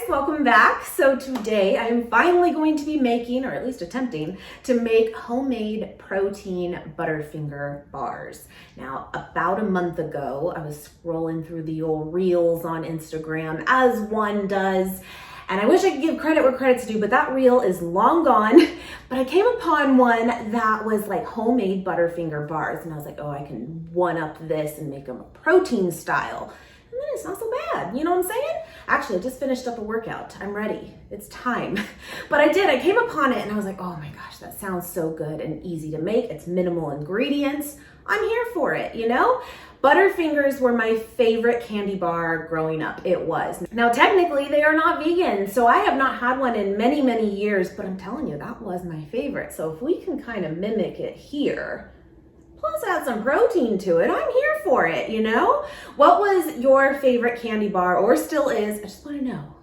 welcome back. So today I'm finally going to be making, or at least attempting, to make homemade protein Butterfinger bars. Now, about a month ago, I was scrolling through the old reels on Instagram, as one does, and I wish I could give credit where credit's due, but that reel is long gone. But I came upon one that was like homemade Butterfinger bars, and I was like, oh, I can one-up this and make them a protein style. And then it's not so bad, you know what I'm saying? Actually, I just finished up a workout. I'm ready. It's time. But I came upon it and I was like, oh my gosh, that sounds so good and easy to make. It's minimal ingredients. I'm here for it, you know? Butterfingers were my favorite candy bar growing up. It was. Now, technically, they are not vegan, so I have not had one in many, many years, but I'm telling you, that was my favorite. So if we can kind of mimic it here, plus add some protein to it, I'm here for it, you know? What was your favorite candy bar, or still is? I just want to know.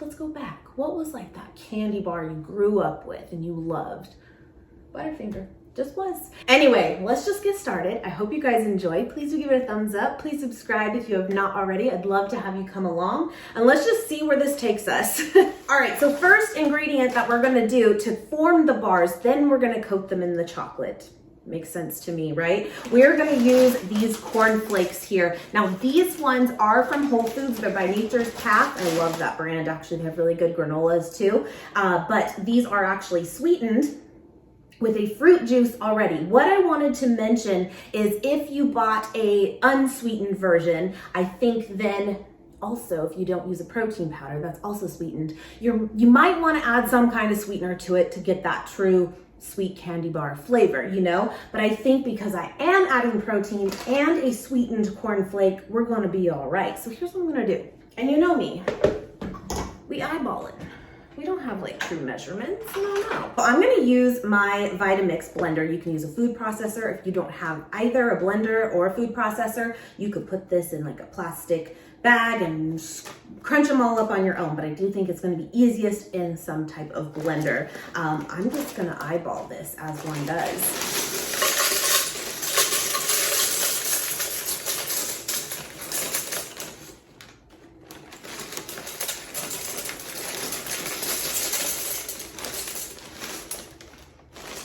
Let's go back. What was like that candy bar you grew up with and you loved? Butterfinger. Just was. Anyway, let's just get started. I hope you guys enjoy. Please do give it a thumbs up. Please subscribe if you have not already. I'd love to have you come along, and let's just see where this takes us. All right, so first ingredient that we're gonna do to form the bars, then we're gonna coat them in the chocolate. Makes sense to me, right? We're gonna use these corn flakes here. Now, these ones are from Whole Foods. They're by Nature's Path. I love that brand. Actually, they have really good granolas too. But these are actually sweetened with a fruit juice already. What I wanted to mention is if you bought a unsweetened version, I think then also, if you don't use a protein powder that's also sweetened, you might want to add some kind of sweetener to it to get that true sweet candy bar flavor, you know? But I think because I am adding protein and a sweetened corn flake, we're gonna be all right. So here's what I'm gonna do. And you know me, we eyeball it. We don't have like true measurements, no. Well, I'm gonna use my Vitamix blender. You can use a food processor. If you don't have either a blender or a food processor, you could put this in like a plastic bag and crunch them all up on your own, but I do think it's gonna be easiest in some type of blender. I'm just gonna eyeball this as one does.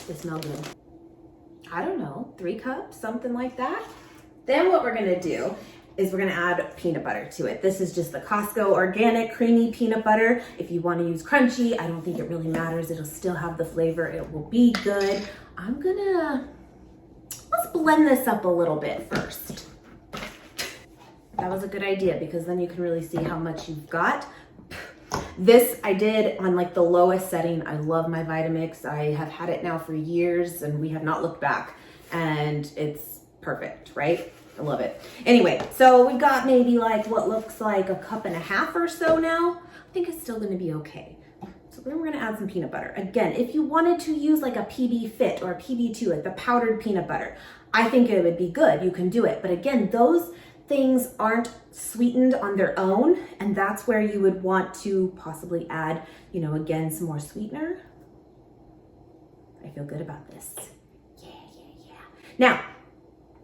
They smell good. I don't know, 3 cups, something like that. Then what we're gonna do is we're gonna add peanut butter to it. This is just the Costco organic creamy peanut butter. If you wanna use crunchy, I don't think it really matters. It'll still have the flavor. It will be good. Let's blend this up a little bit first. That was a good idea because then you can really see how much you've got. This I did on like the lowest setting. I love my Vitamix. I have had it now for years and we have not looked back, and it's perfect, right? I love it. Anyway, so we got maybe like what looks like 1.5 cups or so now. I think it's still gonna be okay. So then we're gonna add some peanut butter. Again, if you wanted to use like a PB Fit or a PB2, like the powdered peanut butter, I think it would be good. You can do it. But again, those things aren't sweetened on their own, and that's where you would want to possibly add, you know, again, some more sweetener. I feel good about this. Yeah. Now,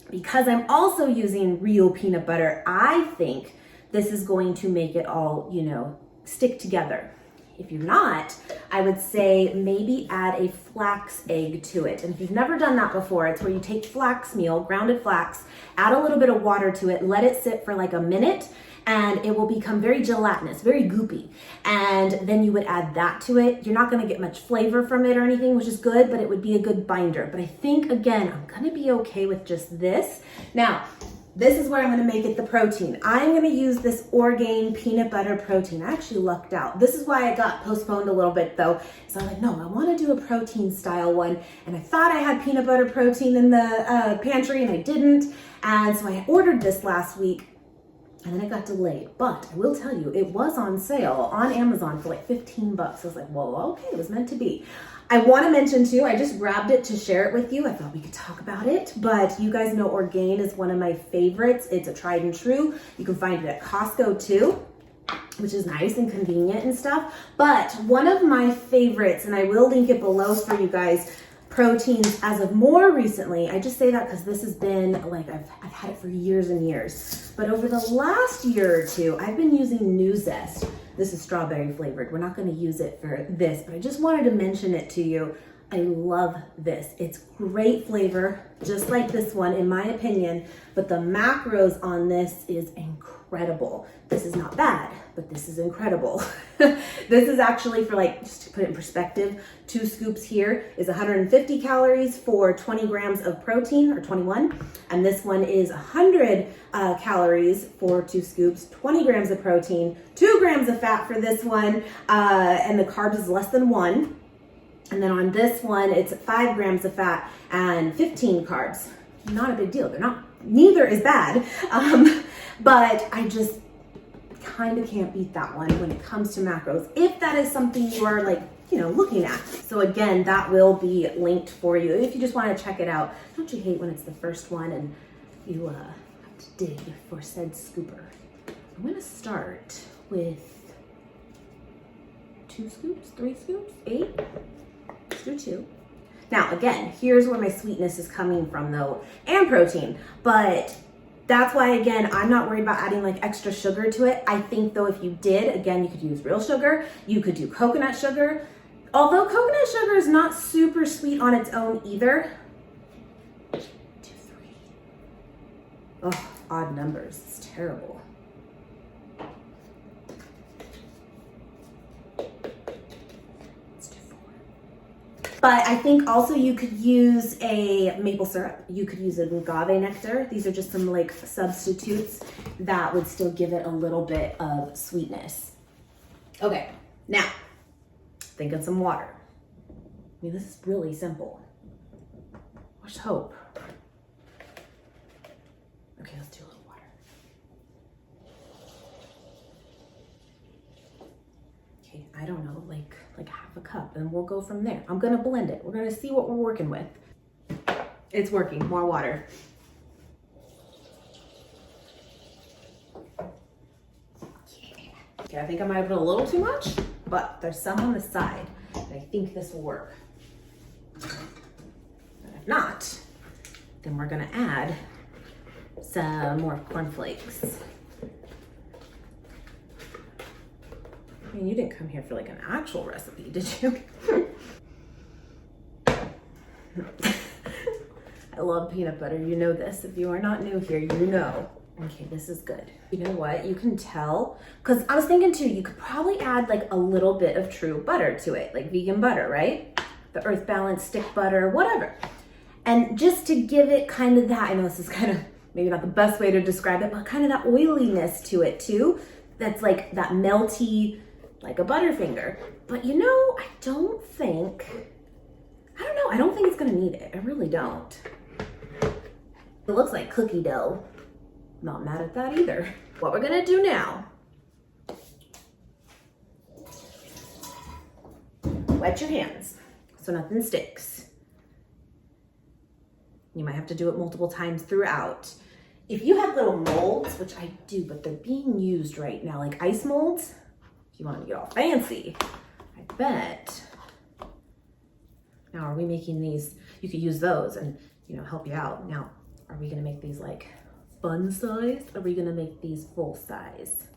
because I'm also using real peanut butter, I think this is going to make it all, you know, stick together. If you're not, I would say maybe add a flax egg to it. And if you've never done that before, it's where you take flax meal, grounded flax, add a little bit of water to it, let it sit for like a minute, and it will become very gelatinous, very goopy. And then you would add that to it. You're not gonna get much flavor from it or anything, which is good, but it would be a good binder. But I think, again, I'm gonna be okay with just this. Now, this is where I'm gonna make it the protein. I'm gonna use this Orgain peanut butter protein. I actually lucked out. This is why I got postponed a little bit though. So I'm like, no, I wanna do a protein style one. And I thought I had peanut butter protein in the pantry and I didn't. And so I ordered this last week and then it got delayed. But I will tell you, it was on sale on Amazon for like 15 bucks. I was like, well, okay, it was meant to be. I want to mention too, I just grabbed it to share it with you. I thought we could talk about it, but you guys know Orgain is one of my favorites. It's a tried and true. You can find it at Costco too, which is nice and convenient and stuff. But one of my favorites, and I will link it below for you guys, proteins as of more recently. I just say that because this has been like, I've had it for years and years. But over the last year or two, I've been using New Zest. This is strawberry flavored. We're not gonna use it for this, but I just wanted to mention it to you. I love this. It's great flavor, just like this one in my opinion, but the macros on this is incredible. This is not bad, but this is incredible. This is actually for like, just to put it in perspective, 2 scoops here is 150 calories for 20 grams of protein, or 21. And this one is 100 calories for 2 scoops, 20 grams of protein, 2 grams of fat for this one, and the carbs is less than 1. And then on this one, it's 5 grams of fat and 15 carbs. Not a big deal. Neither is bad. But I just kind of can't beat that one when it comes to macros, if that is something you are like, looking at. So again, that will be linked for you if you just want to check it out. Don't you hate when it's the first one and you have to dig for said scooper? I'm going to start with 2 scoops, 3 scoops, 8. Let's do 2. Now, again, here's where my sweetness is coming from though, and protein, but that's why, again, I'm not worried about adding like extra sugar to it. I think though, if you did, again, you could use real sugar, you could do coconut sugar. Although coconut sugar is not super sweet on its own either. 2, 3. Oh, odd numbers, it's terrible. But I think also you could use a maple syrup. You could use an agave nectar. These are just some like substitutes that would still give it a little bit of sweetness. Okay, now think of some water. I mean, this is really simple. Let's hope. Okay, let's do a little water. Okay, I don't know, like half a cup, and we'll go from there. I'm gonna blend it. We're gonna see what we're working with. It's working. More water. Okay, I think I might have put a little too much, but there's some on the side, and I think this will work. And if not, then we're gonna add some more cornflakes. I mean, you didn't come here for like an actual recipe, did you? I love peanut butter. You know this. If you are not new here, you know. Okay, this is good. You know what? You can tell, because I was thinking too, you could probably add like a little bit of true butter to it, like vegan butter, right? The Earth Balance stick butter, whatever. And just to give it kind of that, I know this is kind of maybe not the best way to describe it, but kind of that oiliness to it too. That's like that melty, like a Butterfinger. But I don't think it's gonna need it. I really don't. It looks like cookie dough. Not mad at that either. What we're gonna do now, wet your hands so nothing sticks. You might have to do it multiple times throughout. If you have little molds, which I do, but they're being used right now, like ice molds, if you want to get all fancy, I bet. Now, are we making these? You could use those and, help you out. Now, are we gonna make these like fun size? Or are we gonna make these full size?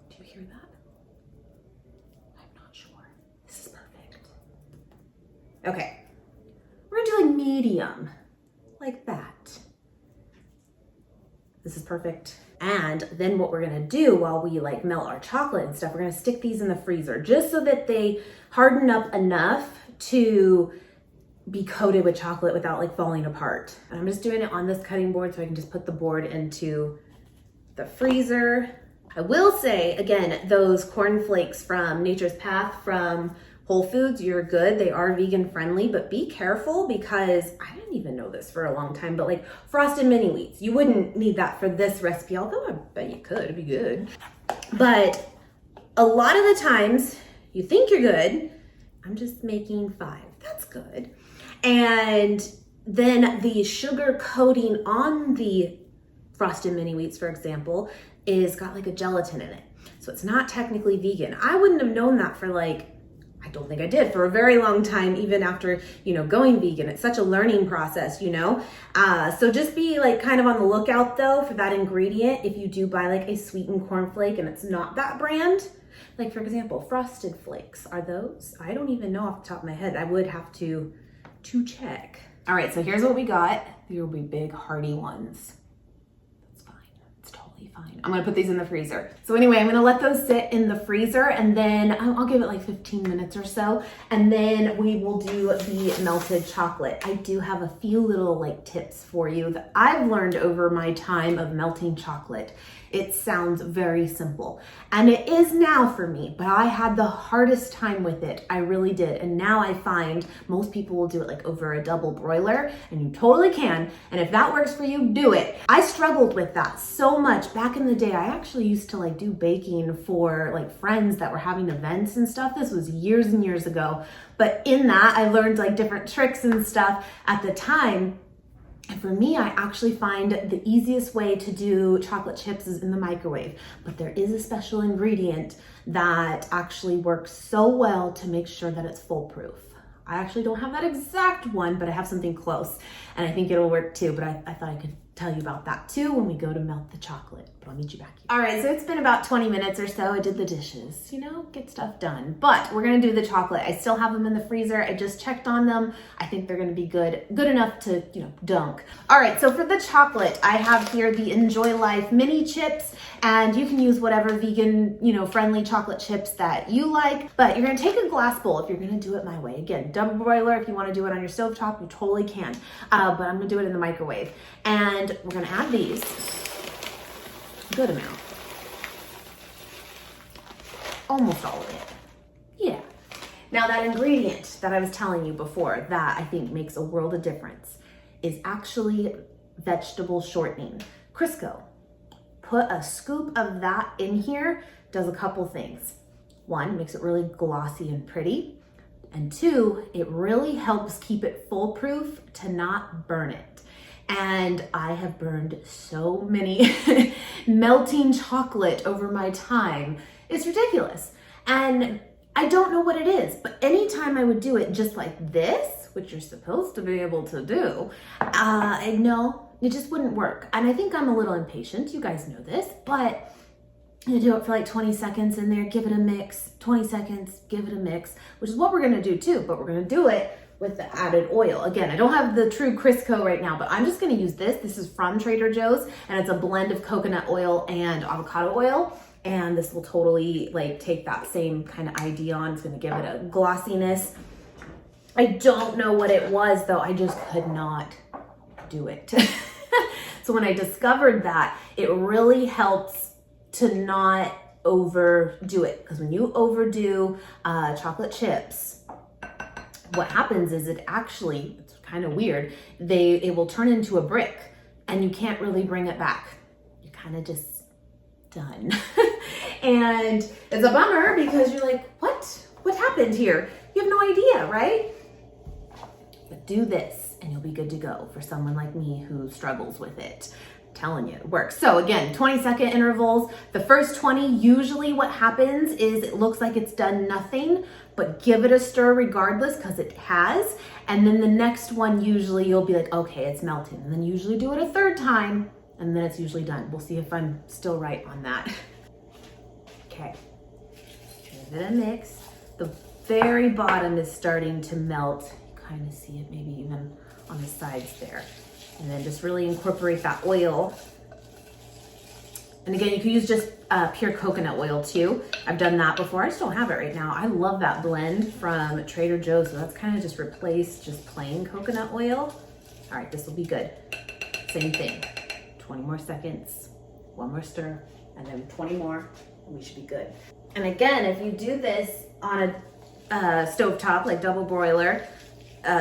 Do you hear that? I'm not sure. This is perfect. Okay, we're gonna do like medium, like that. This is perfect. And then what we're gonna do while we like melt our chocolate and stuff, we're gonna stick these in the freezer just so that they harden up enough to be coated with chocolate without like falling apart. And I'm just doing it on this cutting board so I can just put the board into the freezer. I will say, again, those cornflakes from Nature's Path from Whole Foods, you're good. They are vegan friendly, but be careful because I didn't even know this for a long time, but like frosted mini wheats, you wouldn't need that for this recipe, although I bet you could, it'd be good. But a lot of the times you think you're good. I'm just making 5, that's good. And then the sugar coating on the frosted mini wheats, for example, is got like a gelatin in it. So it's not technically vegan. I wouldn't have known that for like, I don't think I did for a very long time, even after, going vegan. It's such a learning process, So just be like kind of on the lookout though for that ingredient. If you do buy like a sweetened cornflake and it's not that brand, like for example, Frosted Flakes, are those? I don't even know off the top of my head. I would have to check. All right, so here's what we got. These will be big hearty ones. Fine. I'm gonna put these in the freezer. So anyway, I'm gonna let those sit in the freezer and then I'll give it like 15 minutes or so. And then we will do the melted chocolate. I do have a few little like tips for you that I've learned over my time of melting chocolate. It sounds very simple and it is now for me, but I had the hardest time with it. I really did. And now I find most people will do it like over a double broiler, and you totally can. And if that works for you, do it. I struggled with that so much back in the day. I actually used to like do baking for like friends that were having events and stuff. This was years and years ago. But in that, I learned like different tricks and stuff at the time. And for me, I actually find the easiest way to do chocolate chips is in the microwave, but there is a special ingredient that actually works so well to make sure that it's foolproof. I actually don't have that exact one, but I have something close and I think it'll work too, but I thought I could tell you about that too when we go to melt the chocolate, but I'll meet you back here. All right, so it's been about 20 minutes or so. I did the dishes, get stuff done, but we're gonna do the chocolate. I still have them in the freezer. I just checked on them. I think they're gonna be good enough to, dunk. All right, so for the chocolate, I have here the Enjoy Life mini chips, and you can use whatever vegan, friendly chocolate chips that you like, but you're gonna take a glass bowl if you're gonna do it my way. Again, double broiler, if you wanna do it on your stovetop, you totally can, but I'm gonna do it in the microwave. And we're gonna add these, good amount. Almost all of it, yeah. Now that ingredient that I was telling you before that I think makes a world of difference is actually vegetable shortening. Crisco. Put a scoop of that in here, does a couple things. One, makes it really glossy and pretty. And two, it really helps keep it foolproof to not burn it. And I have burned so many melting chocolate over my time. It's ridiculous. And I don't know what it is, but anytime I would do it just like this, which you're supposed to be able to do, no, it just wouldn't work. And I think I'm a little impatient. You guys know this, but you do it for like 20 seconds in there, give it a mix, 20 seconds, give it a mix, which is what we're gonna do too, but we're gonna do it with the added oil. Again, I don't have the true Crisco right now, but I'm just gonna use this. This is from Trader Joe's, and it's a blend of coconut oil and avocado oil. And this will totally like take that same kind of idea on. It's gonna give it a glossiness. I don't know what it was though. I just could not do it. So when I discovered that, it really helps to not overdo it. Because when you overdo chocolate chips, what happens is it's kind of weird. It will turn into a brick and you can't really bring it back. You're kind of just done. And it's a bummer because you're like, what happened here? You have no idea, right? But do this and you'll be good to go for someone like me who struggles with it. Telling you, it works. So again, 20-second intervals. The first 20, usually what happens is it looks like it's done nothing, but give it a stir regardless because it has. And then the next one, usually you'll be like, okay, it's melting. And then usually do it a third time and then it's usually done. We'll see if I'm still right on that. Okay, give it a mix. The very bottom is starting to melt. You kind of see it maybe even on the sides there. And then just really incorporate that oil. And again, you can use just pure coconut oil too. I've done that before. I just don't have it right now. I love that blend from Trader Joe's. So that's kind of just replaced just plain coconut oil. All right, this will be good. Same thing, 20 more seconds, one more stir, and then 20 more, and we should be good. And again, if you do this on a stovetop, like double broiler,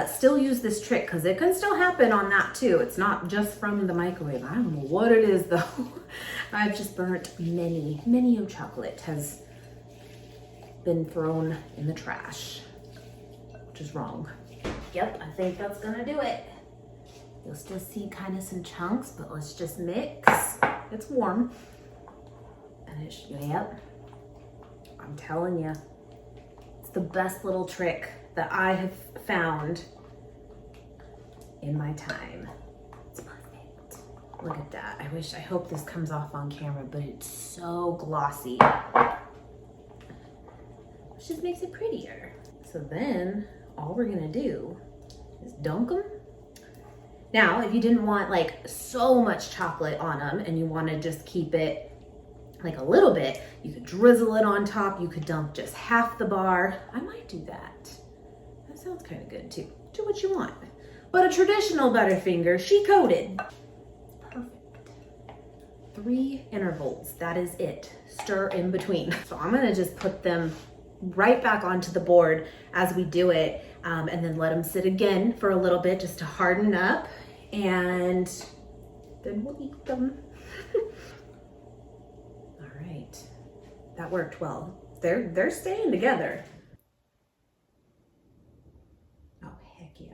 still use this trick because it can still happen on that too. It's not just from the microwave. I don't know what it is though. I've just burnt many of chocolate has been thrown in the trash, which is wrong. Yep, I think that's gonna do it. You'll still see kind of some chunks, but let's just mix. It's warm. And yep, I'm telling you, it's the best little trick that I have found in my time. It's perfect. Look at that. I hope this comes off on camera, but it's so glossy. Which just makes it prettier. So then all we're gonna do is dunk them. Now, if you didn't want like so much chocolate on them and you wanna just keep it like a little bit, you could drizzle it on top. You could dunk just half the bar. I might do that. That sounds kind of good too. Do what you want. But a traditional Butterfinger, she coated. Perfect. 3 intervals, that is it. Stir in between. So I'm gonna just put them right back onto the board as we do it, and then let them sit again for a little bit just to harden up, and then we'll eat them. All right, that worked well. They're staying together. Oh, heck yeah.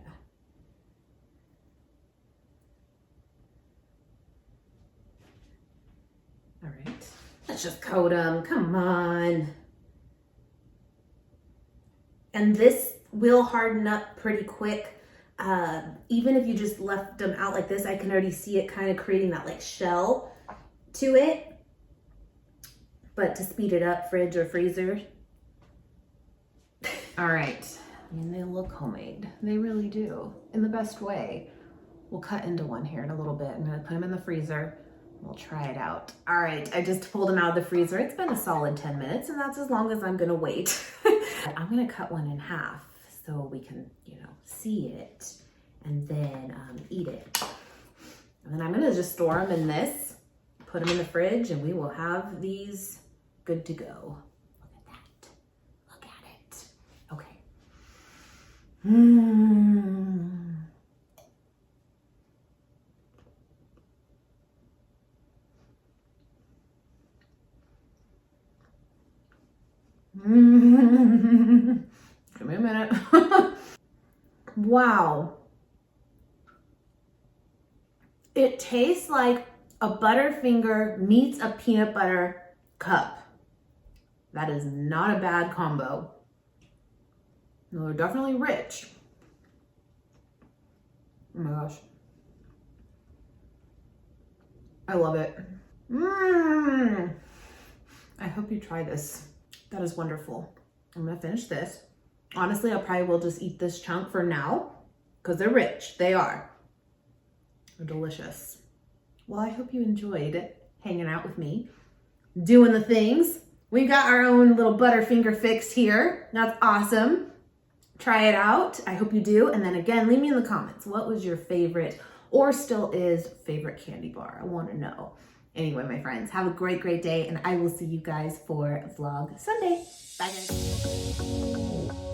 All right, let's just coat them, come on. And this will harden up pretty quick. Even if you just left them out like this, I can already see it kind of creating that like shell to it. But to speed it up, fridge or freezer. All right, I mean, they look homemade. They really do, in the best way. We'll cut into one here in a little bit. I'm gonna put them in the freezer. We'll try it out. All right, I just pulled them out of the freezer. It's been a solid 10 minutes, and that's as long as I'm gonna wait. I'm gonna cut one in half so we can, see it and then eat it. And then I'm gonna just store them in this, put them in the fridge, and we will have these good to go. Look at that. Look at it. Okay. Give me a minute. Wow. It tastes like a Butterfinger meets a peanut butter cup. That is not a bad combo. No, they're definitely rich. Oh my gosh. I love it. I hope you try this. That is wonderful. I'm gonna finish this. Honestly, I probably will just eat this chunk for now because they're rich. They are. They're delicious. Well, I hope you enjoyed hanging out with me, doing the things. We got our own little Butterfinger fix here. That's awesome. Try it out. I hope you do. And then again, leave me in the comments. What was your favorite or still is favorite candy bar? I want to know. Anyway, my friends, have a great, great day, and I will see you guys for Vlog Sunday. Bye, guys.